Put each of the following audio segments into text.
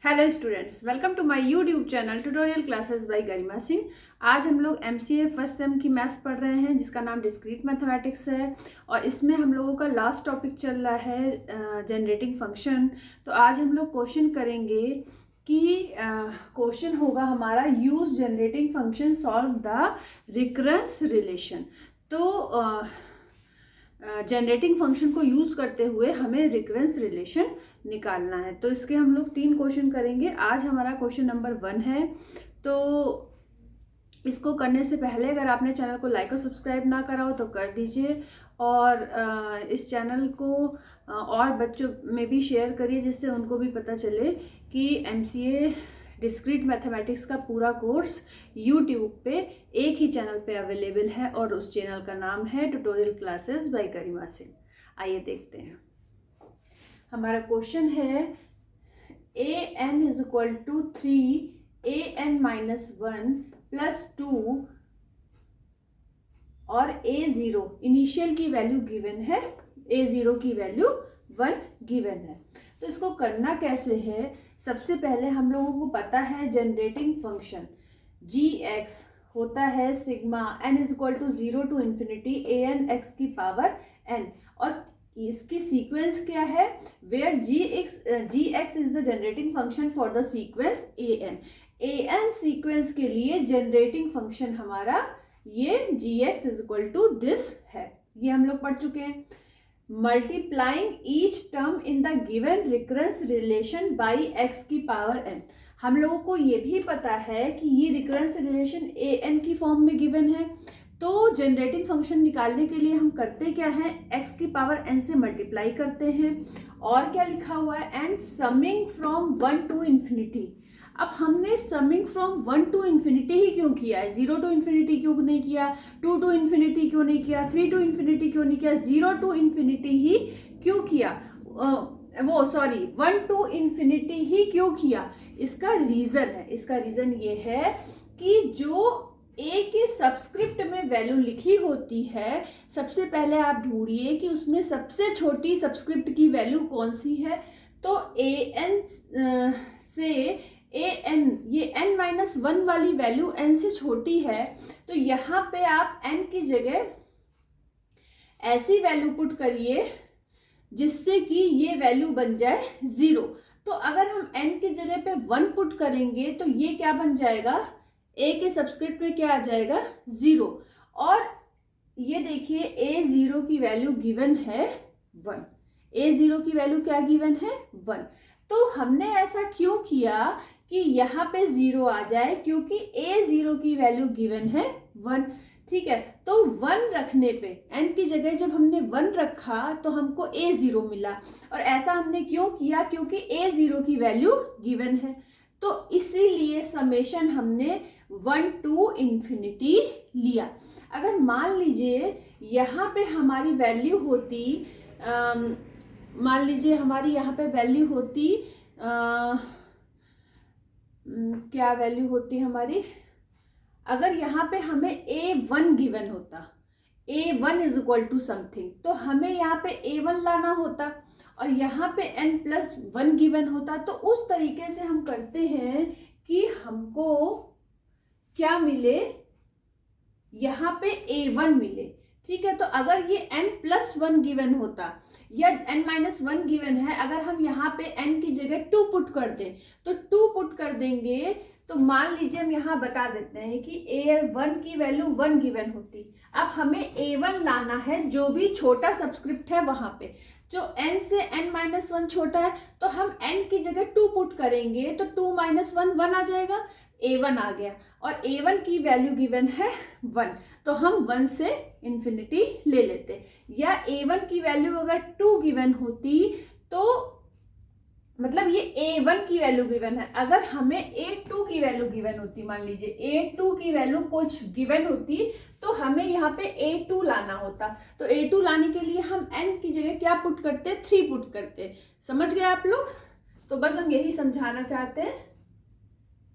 Hello students, welcome to my YouTube channel tutorial classes by Garima Singh. आज हम लोग MCA first sem की maths पढ़ रहे हैं जिसका नाम डिस्क्रीट मैथमेटिक्स है और इसमें हम लोगों का लास्ट टॉपिक चल रहा है जनरेटिंग फंक्शन। तो आज हम लोग क्वेश्चन करेंगे कि क्वेश्चन होगा हमारा use generating function solve the recurrence relation. तो जनरेटिंग फंक्शन को यूज़ करते हुए हमें रिकरेंस रिलेशन निकालना है। तो इसके हम लोग 3 क्वेश्चन करेंगे। आज हमारा क्वेश्चन नंबर 1 है। तो इसको करने से पहले अगर आपने चैनल को लाइक और सब्सक्राइब ना करा हो तो कर दीजिए और इस चैनल को और बच्चों में भी शेयर करिए जिससे उनको भी पता चले कि एमसीए डिस्क्रीट मैथमेटिक्स का पूरा कोर्स यूट्यूब पे एक ही चैनल पे अवेलेबल है और उस चैनल का नाम है tutorial classes by Garima Singh. आइए देखते हैं। हमारा क्वेश्चन है an is equal to 3 an-1 plus 2 और a0 इनिशियल की वैल्यू गिवन है, a0 की वैल्यू 1 गिवन है। तो इसको करना कैसे है? सबसे पहले हम लोगों को पता है जनरेटिंग फंक्शन gx होता है sigma n is equal to 0 to infinity an x की पावर n, और इसकी सीक्वेंस क्या है? Where gx is the generating function for the sequence an sequence के लिए जनरेटिंग फंक्शन हमारा ये gx is equal to this है। ये हम लोग पढ़ चुके हैं। Multiplying each term in the given recurrence relation by x की पावर n। हम लोगों को ये भी पता है कि ये रिकरेंस रिलेशन an की फॉर्म में गिवन है। तो जनरेटिंग फंक्शन निकालने के लिए हम करते क्या है? x की पावर n से मल्टीप्लाई करते हैं। और क्या लिखा हुआ है? And summing from 1 to infinity. अब हमने समिंग फ्रॉम 1 टू इन्फिनिटी ही क्यों किया है? 0 टू इन्फिनिटी क्यों नहीं किया? 2 टू इन्फिनिटी क्यों नहीं किया? 3 टू इन्फिनिटी क्यों नहीं किया? 0 टू इन्फिनिटी ही क्यों किया? 1 टू इन्फिनिटी ही क्यों किया? इसका रीजन ये है कि जो a के सबस्क्रिप्ट में वैल्यू लिखी होती है, सबसे पहले आप ढूंढिए कि उसमें सबसे छोटी सबस्क्रिप्ट की वैल्यू कौन सी है। तो an से an ये n-1 वाली वैल्यू n से छोटी है, तो यहाँ पे आप n की जगह ऐसी वैल्यू पुट करिए जिससे कि ये वैल्यू बन जाए 0। तो अगर हम n की जगह पे 1 पुट करेंगे तो ये क्या बन जाएगा? a के सबस्क्रिप्ट में क्या आ जाएगा? 0। और ये देखिए a0 की वैल्यू गिवन है 1। a0 की वैल्यू क्या गिवन है? 1। तो हमने ऐसा क्यों किया कि यहाँ पे 0 आ जाए? क्योंकि a0 की वैल्यू गिवन है 1। ठीक है, तो 1 रखने पे n की जगह जब हमने 1 रखा तो हमको a0 मिला। और ऐसा हमने क्यों किया? क्योंकि a0 की वैल्यू गिवन है। तो इसीलिए समेशन हमने 1 टू इन्फिनिटी लिया। अगर मान लीजिए यहाँ पे हमारी वैल्यू होती, मान लीजिए हमारी यहाँ पे वैल्यू होती क्या वैल्यू होती हमारी? अगर यहाँ पे हमें a1 गिवन होता, a1 is equal to something, तो हमें यहाँ पे a1 लाना होता और यहाँ पे n+1 गिवन होता। तो उस तरीके से हम करते हैं कि हमको क्या मिले? यहाँ पे a1 मिले। ठीक है, तो अगर ये n+1 गिवन होता या n-1 गिवन है, अगर हम यहाँ पे n की जगह 2 पुट कर दें तो 2 पुट कर देंगे तो मान लीजिए हम यहाँ बता देते हैं कि a1 की वैल्यू 1 गिवन होती। अब हमें a1 लाना है जो भी छोटा सबस्क्रिप्ट है वहां पे, जो n से n-1 छोटा है, तो हम n की जगह 2 पुट करेंगे तो 2 - 1 आ जाएगा, a1 आ गया। और a1 की वैल्यू गिवन है 1, तो हम 1 से इन्फिनिटी ले लेते। या a1 की वैल्यू अगर 2 गिवन होती तो मतलब ये a1 की वैल्यू गिवन है, अगर हमें a2 की वैल्यू गिवन होती, मान लीजिए a2 की वैल्यू कुछ गिवन होती तो हमें यहाँ पे a2 लाना होता। तो a2 लाने के लिए हम n की जगह क्या पुट करते? 3 पुट करते। समझ गए आप लोग? तो बस हम यही समझाना चाहते हैं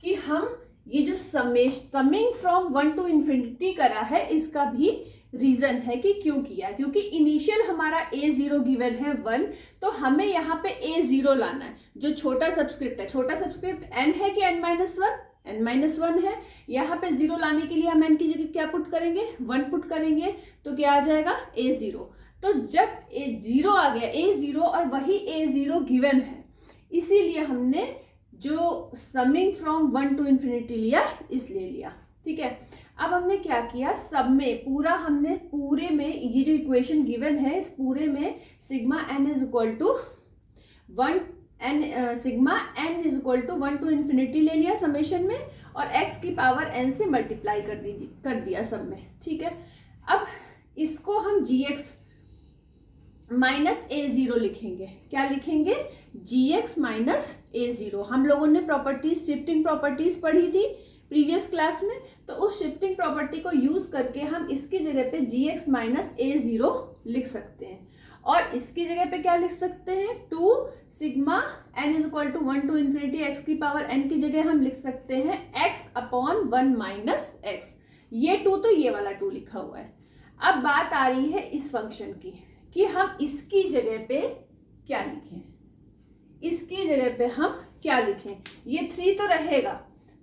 कि हम ये जो समिंग फ्रॉम 1 टू इन्फिनिटी करा है इसका भी रीजन है कि क्यों किया, क्योंकि इनिशियल हमारा a0 गिवन है 1, तो हमें यहाँ पे a0 लाना है। जो छोटा सबस्क्रिप्ट है, छोटा सबस्क्रिप्ट n है कि n-1, n-1 है। यहाँ पे 0 लाने के लिए हम n की जगह क्या पुट करेंगे, 1 पुट करेंगे, तो क्या आ जाएगा a0। तो जब a0 आ गया, a0 और वही a0 गिवन है, इसीलिए हमने जो समिंग फ्रॉम 1 to infinity लिया, इसलिए लिया। ठीक है, अब हमने क्या किया, सब में पूरे में ये जो इक्वेशन गिवन है, इस पूरे में sigma n is equal to 1 sigma n is equal to 1 to infinity ले लिया समेशन में, और x की पावर n से मल्टीप्लाई कर दिया सब में। ठीक है, अब इसको हम gx माइनस a0 लिखेंगे। क्या लिखेंगे, gx माइनस a0। हम लोगों ने प्रॉपर्टीज, शिफ्टिंग प्रॉपर्टीज पढ़ी थी प्रीवियस क्लास में, तो उस शिफ्टिंग प्रॉपर्टी को यूज करके हम इसकी जगह पे gx माइनस a0 लिख सकते हैं, और इसकी जगह पे क्या लिख सकते हैं, 2 sigma n is equal to 1 to infinity x की पावर n की जगह हम लिख सकते हैं x अपॉन 1 माइनस x। ये 2 तो ये वाला 2 लिखा हुआ है। अब बात आ रही है इस फंक्शन की कि हम इसकी जगह पे क्या लिखें, इसकी जगह पे हम क्या लिखें। ये 3 तो रहेगा,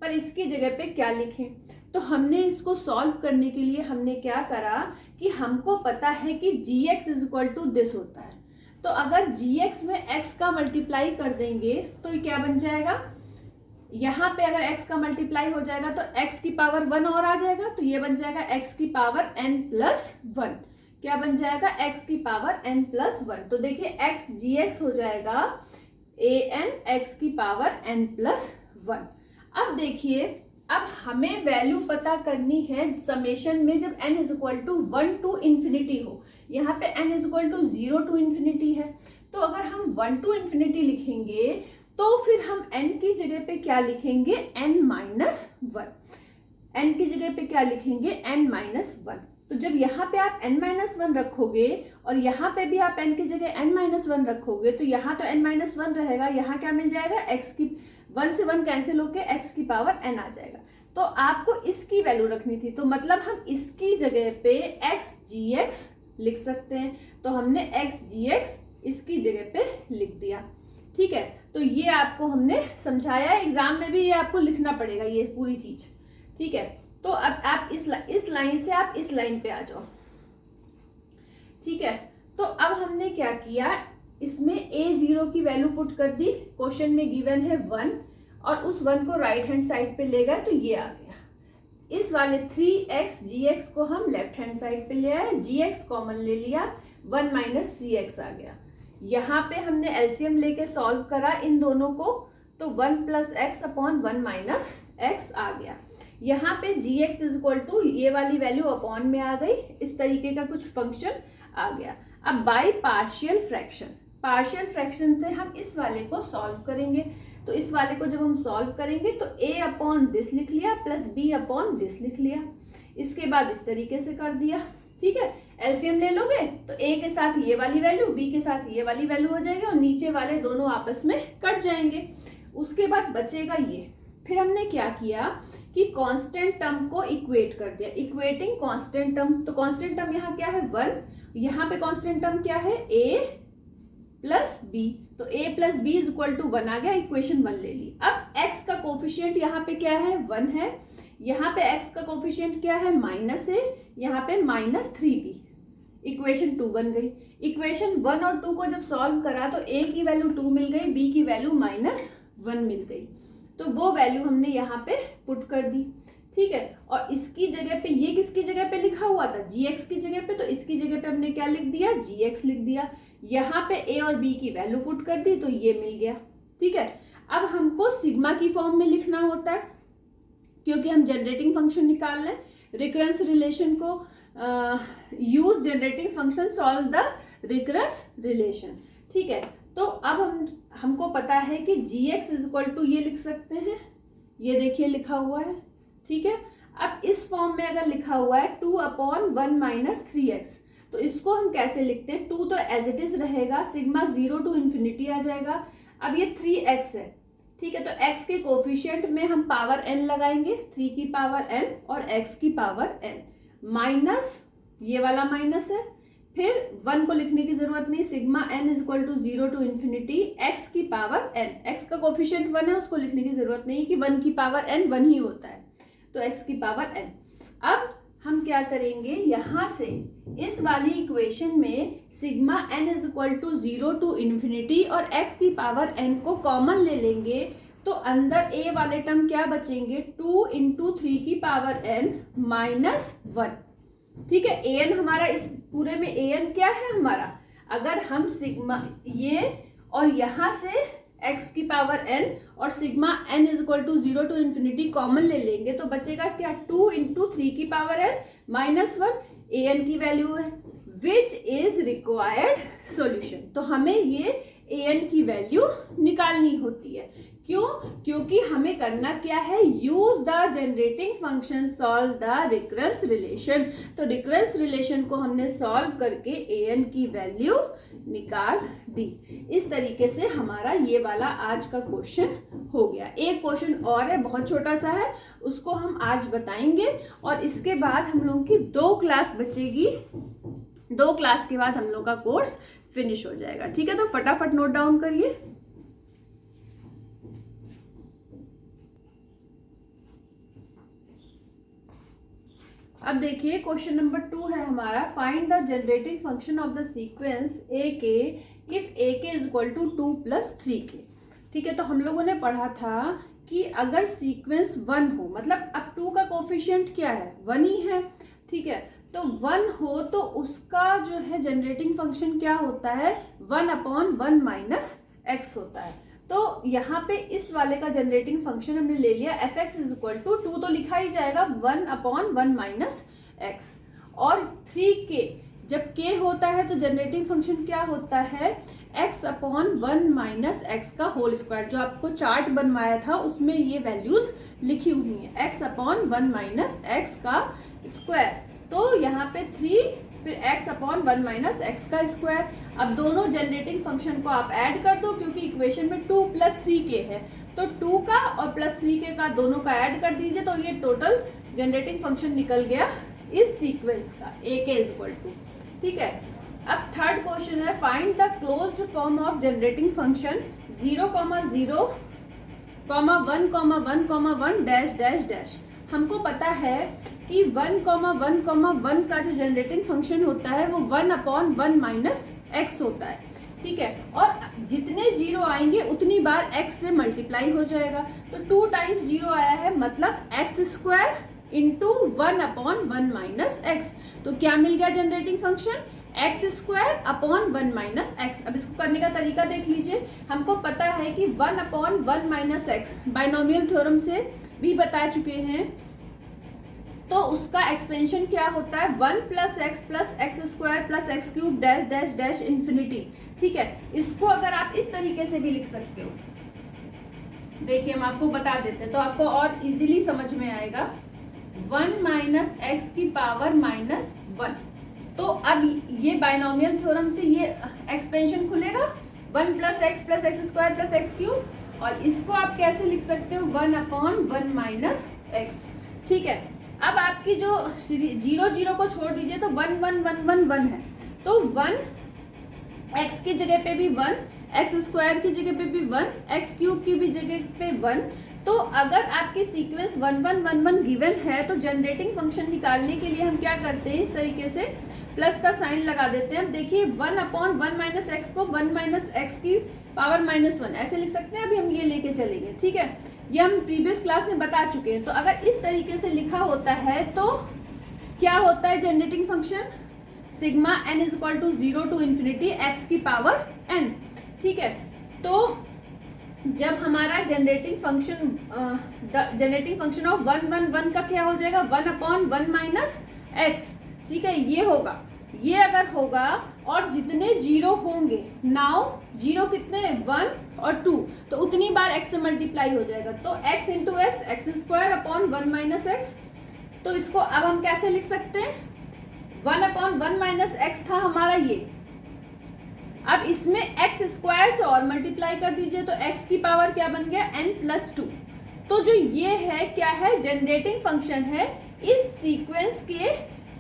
पर इसकी जगह पे क्या लिखें। तो हमने इसको सॉल्व करने के लिए हमने क्या करा कि हमको पता है कि gx is equal to this होता है, तो अगर gx में x का मल्टीप्लाई कर देंगे तो क्या बन जाएगा, यहाँ पे अगर x का मल्टीप्लाई हो जाएगा तो x की पावर 1 और आ जाएगा, तो ये बन जाएगा x की पावर n प्लस 1। क्या बन जाएगा, x की पावर n प्लस 1। तो देखिए x gx हो जाएगा an x की पावर n प्लस 1। अब देखिए, अब हमें वैल्यू पता करनी है समेशन में जब n is equal to 1 to infinity हो। यहाँ पे n is equal to 0 to infinity है, तो अगर हम 1 to infinity लिखेंगे तो फिर हम n की जगह पे क्या लिखेंगे, n माइनस 1। n की जगह पे क्या लिखेंगे, n माइनस 1। तो जब यहाँ पे आप n माइनस 1 रखोगे और यहाँ पे भी आप n की जगह n माइनस 1 रखोगे, तो यहाँ तो n माइनस 1 रहेगा, यहाँ क्या मिल जाएगा, x की 1 से 1 कैंसिल होके x की पावर n आ जाएगा। तो आपको इसकी वैल्यू रखनी थी, तो मतलब हम इसकी जगह पे x gx लिख सकते हैं, तो हमने x gx इसकी जगह पे लिख दिया। ठीक है, तो ये आपको हमने समझाया, एग्जाम में भी ये आपको लिखना पड़ेगा ये पूरी चीज। ठीक है, तो अब आप इस लाइन से आप इस लाइन पे आ जाओ। ठीक है, तो अब हमने क्या किया, इसमें a0 की वैल्यू पुट कर दी, क्वेश्चन में गिवन है 1, और उस 1 को राइट हैंड साइड पे ले गए तो ये आ गया। इस वाले 3x gx को हम लेफ्ट हैंड साइड पे ले आए, gx कॉमन ले लिया, 1 माइनस 3x आ गया। यहाँ पे हमने एलसीएम लेके सॉल्व करा इन दोनों को, तो 1 plus X upon 1 minus X आ गया। यहाँ पे gx इज इक्वल टू ये वाली वैल्यू अपॉन में आ गई, इस तरीके का कुछ फंक्शन आ गया। अब बाय पार्शियल फ्रैक्शन से हम इस वाले को सॉल्व करेंगे, तो इस वाले को जब हम सॉल्व करेंगे तो a अपॉन दिस लिख लिया प्लस b अपॉन दिस लिख लिया, इसके बाद इस तरीके से कर दिया। ठीक है, एलसीएम ले लोगे तो a के साथ ये वाली वैल्यू, b के साथ ये वाली वैल्यू हो जाएगी, और नीचे वाले दोनों आपस में कट जाएंगे। उसके बाद बचेगा ये। फिर हमने क्या किया कि कांस्टेंट टर्म को इक्वेट कर दिया, इक्वेटिंग कांस्टेंट टर्म। तो कांस्टेंट टर्म यहाँ क्या है 1, यहाँ पे कांस्टेंट टर्म क्या है a प्लस b, तो a plus B is equal to 1 आ गया, इक्वेशन 1 ले ली। अब x का कोफिशिएंट यहाँ पे क्या है 1 है, यहाँ पे x का कोफिशिएंट क्या है माइनस a, यहाँ पे माइनस 3b, इक्वेशन 2 बन गई। इक्वेशन 1 और 2 को जब सॉल्व करा तो a की वैल्यू 2 मिल गई, b की वैल्यू माइनस 1 मिल गई, तो वो वैल्यू हमने यहाँ पे पुट कर दी। ठीक है, और इसकी जगह पे ये किसकी जगह पे लिखा हुआ था, gx की जगह पे, तो इसकी जगह पे हमने क्या लिख दिया, gx लिख दिया। यहाँ पे a और b की वैल्यू पुट कर दी तो ये मिल गया। ठीक है, अब हमको सिग्मा की फॉर्म में लिखना होता है, क्योंकि हम जनरेटिंग फंक्शन निकाल रहे हैं। रिकरेंस रिलेशन को use generating function solve the recurrence relation. ठीक है, तो अब हमको पता है कि gx इज इक्वल टू ये लिख सकते हैं, ये देखिए लिखा हुआ है। ठीक है, अब इस फॉर्म में अगर लिखा हुआ है 2 अपॉन 1 माइनस 3x, तो इसको हम कैसे लिखते हैं, 2 तो एज इट इज रहेगा, सिग्मा 0 टू इन्फिनिटी आ जाएगा। अब ये 3x है, ठीक है, तो x के कोफिशिएंट में हम पावर n लगाएंगे, 3 की पावर n और x की पावर n, माइनस ये वाला माइनस है, फिर 1 को लिखने की जरूरत नहीं, sigma n is equal to 0 to infinity x की पावर n, x का कोफिशिएंट 1 है, उसको लिखने की जरूरत नहीं कि 1 की पावर n 1 ही होता है, तो x की पावर n। अब हम क्या करेंगे, यहाँ से इस वाली इक्वेशन में sigma n is equal to 0 to infinity और x की पावर n को कॉमन ले लेंगे, तो अंदर a वाले टर्म क्या बचेंगे, 2 इंटू 3 की पावर n माइनस 1। ठीक है, an हमारा इस पूरे में an क्या है हमारा, अगर हम सिग्मा ये और यहाँ से x की पावर n और sigma n is equal to 0 to infinity common ले लेंगे, तो बचेगा क्या, 2 इंटू 3 की पावर n माइनस 1, an की वैल्यू है, विच इज रिक्वायर्ड सॉल्यूशन। तो हमें ये an की वैल्यू निकालनी होती है, क्यों, क्योंकि हमें करना क्या है, use the generating function solve the recurrence relation. तो रिकरेंस रिलेशन को हमने सॉल्व करके an की वैल्यू निकाल दी। इस तरीके से हमारा ये वाला आज का क्वेश्चन हो गया। एक क्वेश्चन और है, बहुत छोटा सा है, उसको हम आज बताएंगे और इसके बाद हम लोगों की 2 क्लास बचेगी, 2 क्लास के बाद हम लोग का कोर्स फिनिश हो जाएगा। ठीक है, तो फटाफट नोट डाउन करिए। अब देखिए क्वेश्चन नंबर 2 है हमारा, find the generating function of the sequence A K if ए के इज इक्वल टू 2 प्लस 3 के। ठीक है, तो हम लोगों ने पढ़ा था कि अगर सीक्वेंस 1 हो, मतलब अब 2 का कोफिशिएंट क्या है, 1 ही है। ठीक है, तो 1 हो तो उसका जो है जनरेटिंग फंक्शन क्या होता है, 1/1 माइनस एक्स होता है। तो यहाँ पे इस वाले का जनरेटिंग फंक्शन हमने ले लिया f(x) इज इक्वल टू 2 तो लिखा ही जाएगा 1/1 माइनस एक्स, और 3k, जब k होता है तो जनरेटिंग फंक्शन क्या होता है, x/1 माइनस एक्स का होल स्क्वायर। जो आपको चार्ट बनवाया था उसमें ये वैल्यूज लिखी हुई हैं, x/1 माइनस एक्स का स्क्वायर। तो यहाँ पे 3 फिर x/1 माइनस एक्स का स्क्वायर। अब दोनों जनरेटिंग फंक्शन को आप ऐड कर दो, क्योंकि इक्वेशन में 2 प्लस 3k है, तो 2 का और प्लस 3k का दोनों का ऐड कर दीजिए, तो ये टोटल जनरेटिंग फंक्शन निकल गया इस सीक्वेंस का, a के इज इक्वल टू। ठीक है, अब थर्ड क्वेश्चन है, find the closed form of generating function 0,0, 1,1,1 dash dash dash. हमको पता है कि 1,1,1 का जो जनरेटिंग फंक्शन होता है वो 1/1 माइनस एक्स होता है। ठीक है, और जितने जीरो आएंगे उतनी बार x से मल्टीप्लाई हो जाएगा, तो 2 टाइम्स 0 आया है, मतलब x square into 1/1 minus x. तो क्या मिल गया generating function, x square upon 1 minus x. अब इसको करने का तरीका देख लीजिए, हमको पता है कि 1/1 माइनस एक्स बाइनोमियल थ्योरम से भी बता चुके हैं, तो उसका एक्सपेंशन क्या होता है, 1 plus x square plus x cube dash dash dash infinity. ठीक है, इसको अगर आप इस तरीके से भी लिख सकते हो, देखिए हम आपको बता देते हैं तो आपको और इजीली समझ में आएगा। 1 माइनस एक्स की पावर माइनस 1, तो अब ये बाइनोमियल थ्योरम से ये एक्सपेंशन खुलेगा, 1 plus x square plus x cube, और इसको आप कैसे लिख सकते हो, 1/1 माइनस एक्स। ठीक है, अब आपकी जो 0 को छोड़ दीजिए तो 1 1 1 1 1 है, तो 1 एक्स की जगह पे भी 1, एक्स स्क्वायर की जगह पे भी 1, एक्स क्यूब की भी जगह पे 1। तो अगर आपकी सीक्वेंस 1 1 1 1 गिवन है, तो जनरेटिंग फंक्शन निकालने के लिए हम क्या करते हैं, इस तरीके से प्लस का साइन लगा देते हैं। अब देखिए 1/1 माइनस एक्स को 1 माइनस एक्स की पावर माइनस 1 ऐसे लिख सकते हैं। अभी हम ये लेके चलेंगे, ठीक है, ये हम प्रीवियस क्लास में बता चुके हैं। तो अगर इस तरीके से लिखा होता है तो क्या होता है generating function, sigma n is equal to 0 to infinity x की पावर n। ठीक है, तो जब हमारा जनरेटिंग फंक्शन ऑफ 1 1 1 का क्या हो जाएगा, 1/1 माइनस एक्स। ठीक है, ये होगा, ये अगर होगा और जितने जीरो होंगे, नाउ जीरो कितने 1 और 2, तो उतनी बार x से मल्टीप्लाई हो जाएगा, तो x into x square upon 1 minus x. तो इसको अब हम कैसे लिख सकते हैं, 1/1 माइनस एक्स था हमारा ये, अब इसमें x स्क्वायर से और मल्टीप्लाई कर दीजिए, तो x की पावर क्या बन गया, n+2। तो जो ये है क्या है, जनरेटिंग फंक्शन है इस सीक्वेंस के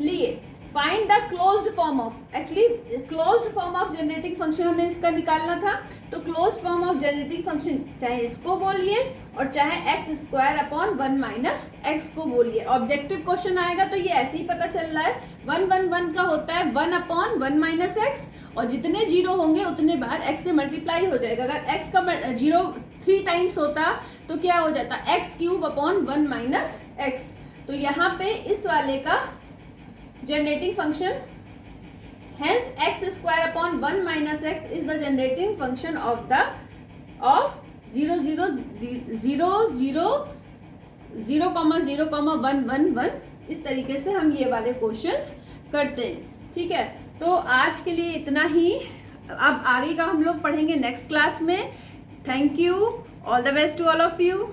लिए। Find the closed form of, actually closed form of generating function हमें इसका निकालना था। तो closed form of generating function चाहे इसको बोलिए और चाहे x square upon 1 minus x को बोलिए। ऑब्जेक्टिव क्वेश्चन आएगा तो ये ऐसे ही पता चल रहा है, 1 1 1 का होता है 1 अपॉन 1 माइनस एक्स, और जितने जीरो होंगे उतने बार एक्स से मल्टीप्लाई हो जाएगा। अगर एक्स का जीरो 3 टाइम्स होता तो क्या हो जाता, x cube upon 1 minus x. तो यहाँ पे इस वाले का generating function, hence x square upon 1 minus x is the generating function of 0 0 0 0 0,1 1 1। इस तरीके से हम ये वाले क्वेश्चंस करते हैं। ठीक है, तो आज के लिए इतना ही। अब आगे का हम लोग पढ़ेंगे नेक्स्ट क्लास में। Thank you, all the best to all of you.